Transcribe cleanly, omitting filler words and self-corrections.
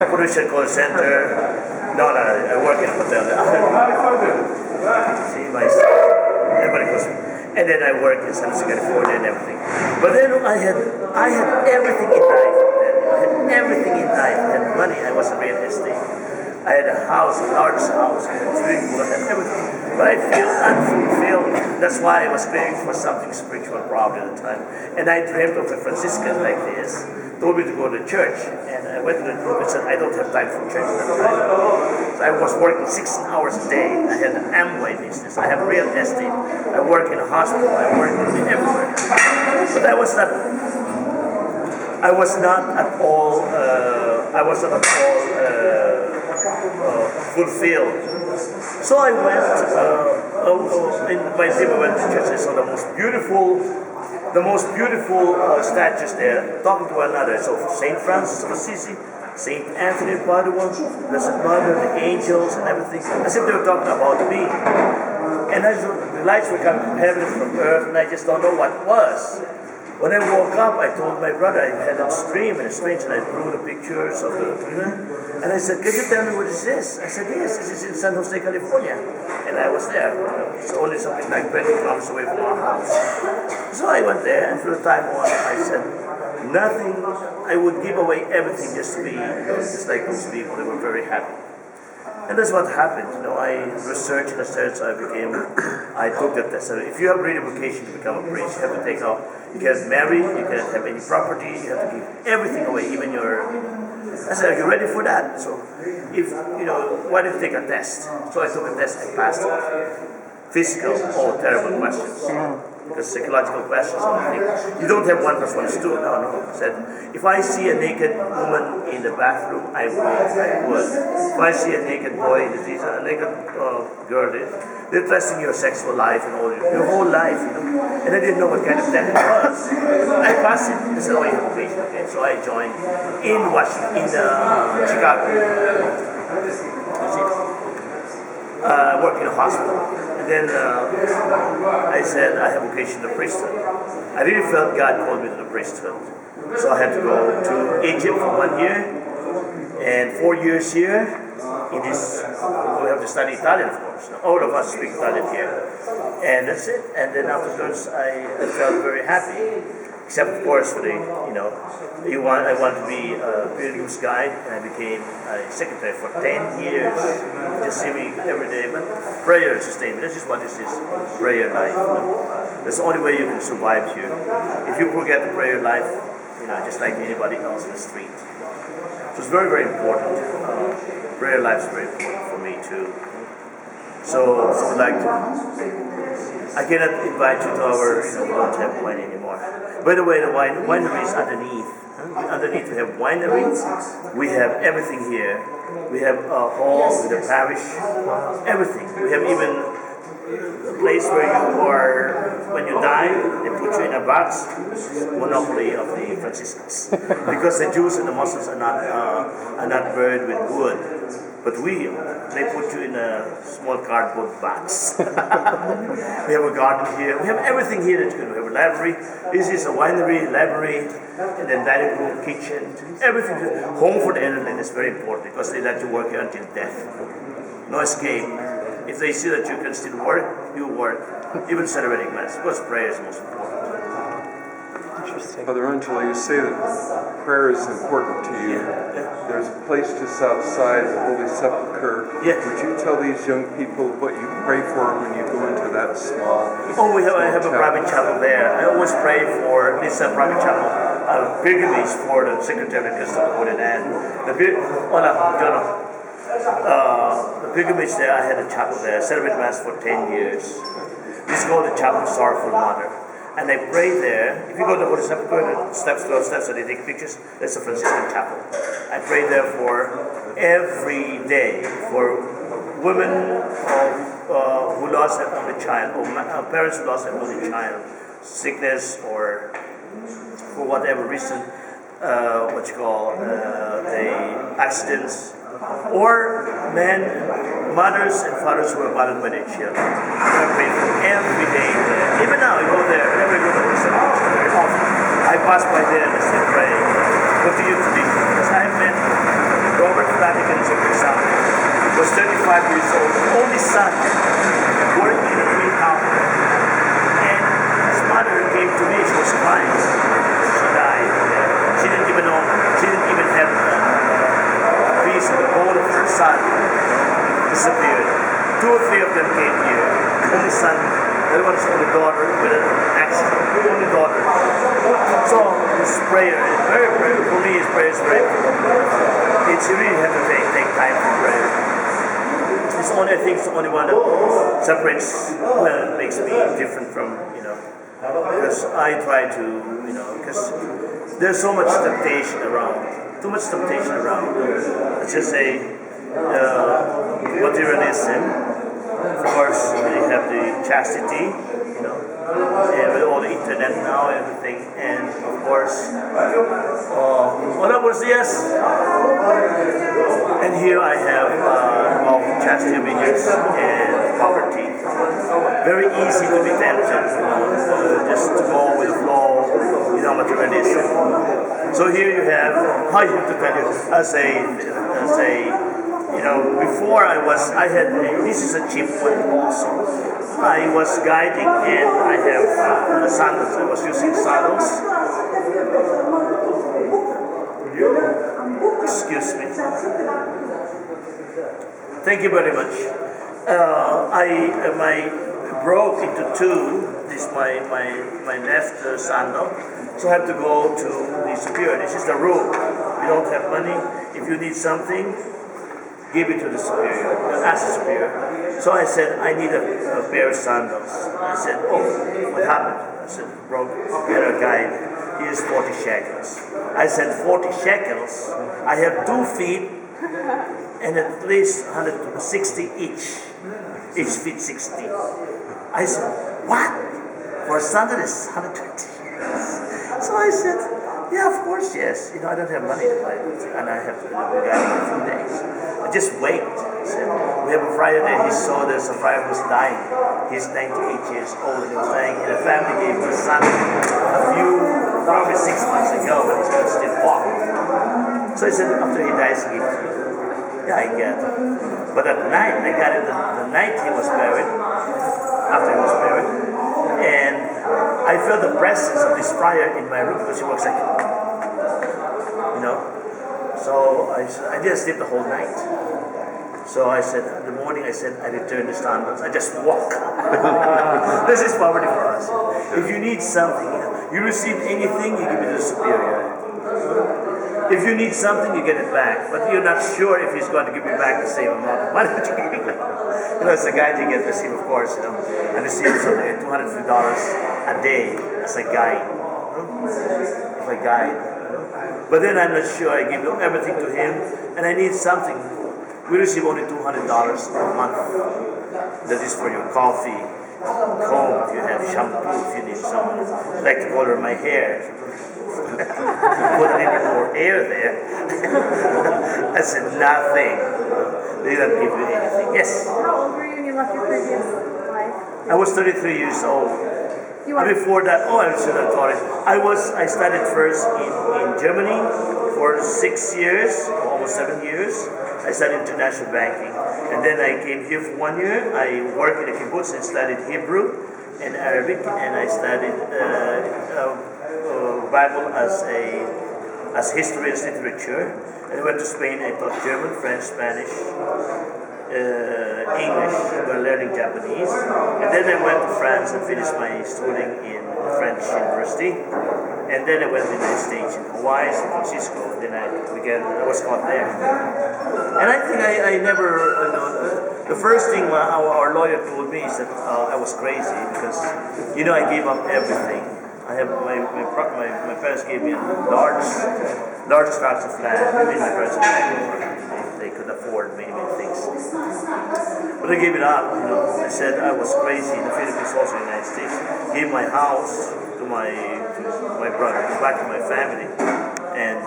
Production call center. No, I work in a hotel. See my everybody goes. And then I work in San Jose, California and everything. But then I had everything in life. I had everything in life. I had money. I was a real estate. I had a house, a large house, I had a swimming pool, I had everything. But I feel unfulfilled. That's why I was craving for something spiritual probably at the time. And I dreamt of a Franciscan like this, told me to go to church. And I went to the group and said, I don't have time for church at that time. So I was working 16 hours a day. I had an Amway business. I have real estate. I work in a hospital. I work everywhere. But I was not at all fulfilled. So I went, in my team went to church. I saw the most beautiful statues there, talking to one another. So Saint Francis of Assisi, Saint Anthony of Padua, Blessed Mother, the angels, and everything. As if they were talking about me. And the lights were coming from heaven and from earth, and I just don't know what it was. When I woke up, I told my brother I had a dream, and I drew the pictures of the and I said, can you tell me what is this? I said, yes, this is in San Jose, California. And I was there. It's only something like 20 kilometers away from our house. So I went there, and for the time on, I said, nothing, I would give away everything just to be, just like those people. They were very happy. And that's what happened. I researched and researched, I took the test. So if you have really vocation to become a priest, you have to take out, you can't marry, you can't have any property, you have to give everything away, even your, I said, are you ready for that? So, why don't you take a test? So I took a test, I passed it. Physical, all terrible questions. Because psychological questions, you don't have 1 + 1 is 2. No. I said, if I see a naked woman in the bathroom, I would. If I see a naked boy, a naked girl, they're testing your sexual life and all your whole life, And I didn't know what kind of test it was. I passed it. They said, oh, you have a patient. Okay. So I joined in Chicago. I worked in a hospital. And then I said, I have vocation to priesthood. I really felt God called me to the priesthood. So I had to go to Egypt for 1 year, and 4 years here. We have to study Italian, of course. All of us speak Italian here. And that's it. And then afterwards, I felt very happy. Except, of course, for I want to be a pilgrim's guide, and I became a secretary for 10 years. Just see me every day, but prayer sustained me. That's just what this is, prayer life. That's the only way you can survive here. If you forget the prayer life, just like anybody else in the street. So it's very, very important. Prayer life is very important for me too. So I would like to. I cannot invite you to our. We don't have wine anymore. By the way, the winery is underneath. Underneath we have wineries. We have everything here. We have a hall with a parish. Everything. We have even a place where you are. When you die, they put you in a box. Monopoly of the Franciscans, because the Jews and the Muslims are not buried with wood. But they put you in a small cardboard box. We have a garden here. We have everything here that you can do. We have a library. This is a winery, library, and then dining room, kitchen, everything. Home for the elderly is very important because they let you work here until death. No escape. If they see that you can still work, you work. Even celebrating Mass, because prayer is most important. Interesting. Father Angelo, you say that prayer is important to you. Yeah. There's a place just outside the Holy Sepulchre. Yeah. Would you tell these young people what you pray for when you go into that small? I have a private chapel there. I always pray for this private chapel, pilgrimage for the Secretary of Episcopal and the pilgrimage there. I had a chapel there. I celebrated Mass for 10 years. This is called the Chapel of Sorrowful Mother. And I pray there. If you go to the Holy Sepulchre, steps, 12 steps, and they take pictures, that's a Franciscan chapel. I pray there for every day for women who lost their only child, or parents who lost their only child, sickness, or for whatever reason, the accidents, or mothers and fathers who are abandoned by their children. I pray for every day. Even now, I go there. Whenever I go to the cemetery, very often, I pass by there and I say, pray. Continue to be. Because I met Robert radicalism, for example, was 35 years old, only son, working in a green house. And his mother came to me, she was crying. She died. She didn't even know, she didn't even have a piece of the bone of her son disappeared. 2 or 3 of them came here. Only son, the other one's only daughter with an accident. Only daughter. So this prayer is very, for me, this prayer is very important. It's you really have to take time for prayer. It's only, I think it's the only one that separates, well, makes me different from, because I try to, because there's so much temptation around, too much temptation around. Let's just say, materialism, of course, we have the chastity, and with all the internet now and everything, and of course, what else? Yes. And here I have chastity, obedience, and poverty. Very easy to be tempted, just to go with the flow, materialism. So here you have, I have to tell you, before this is a cheap one also. I was guiding and I have sandals. I was using sandals. Excuse me. Thank you very much. I broke into 2. This is my left sandal. So I have to go to the superior. This is the rule. You don't have money. If you need something, give it to the superior. Ask the superior. So I said, I need a pair of sandals. I said, what happened? I said, broke. Get a guide. Here's 40 shekels. I said, 40 shekels? I have 2 feet and at least 160 each. Each feet 60. I said, what? For a sandal is 120. So I said, yeah, of course, yes. I don't have money to buy it, and I have to be guiding for a few days. I just wait. I said, we have a friar there. He saw there's a friar who's dying. He's 98 years old. He was dying, and the family gave him a son probably 6 months ago, when he could still walk. So I said, after he dies, give it to me. Yeah, I get it. But at night, I got it the night he was buried, after he was buried, and I felt the presence of this friar in my room because he works like, So I didn't sleep the whole night. So I said, in the morning, I return the sandals. I just walk. This is poverty for us. If you need something, you receive anything, you give it to the superior. If you need something, you get it back. But you're not sure if he's going to give you back the same amount of money that you give him. It's a guide you get to receive, of course, and receive something at $250 a day as a guide. If I guide. But then I'm not sure. I give everything to him, and I need something. We receive only $200 a month. That is for your coffee, comb, if you have shampoo, if you need someone. I like to color my hair. Put a little more hair there. I said, nothing. They don't give you anything. Yes? How old were you when you left your previous life? I was 33 years old. Before that, I should have taught it. I studied first in Germany for 6 years, almost 7 years. I studied international banking. And then I came here for 1 year. I worked in a kibbutz and studied Hebrew and Arabic, and I studied Bible as history and literature. And I went to Spain. I taught German, French, Spanish, English. We're learning Japanese. And then I went to France and finished my schooling in French University. And then I went to the United States, in Hawaii, San Francisco. Then I was caught there. And I think I never, the first thing our lawyer told me is that I was crazy because, I gave up everything. I have my parents gave me large tracts of land. I mean, my parents they could afford many things, but I gave it up. I said I was crazy. The Philippines, also the United States, gave my house to my brother, back to my family, and.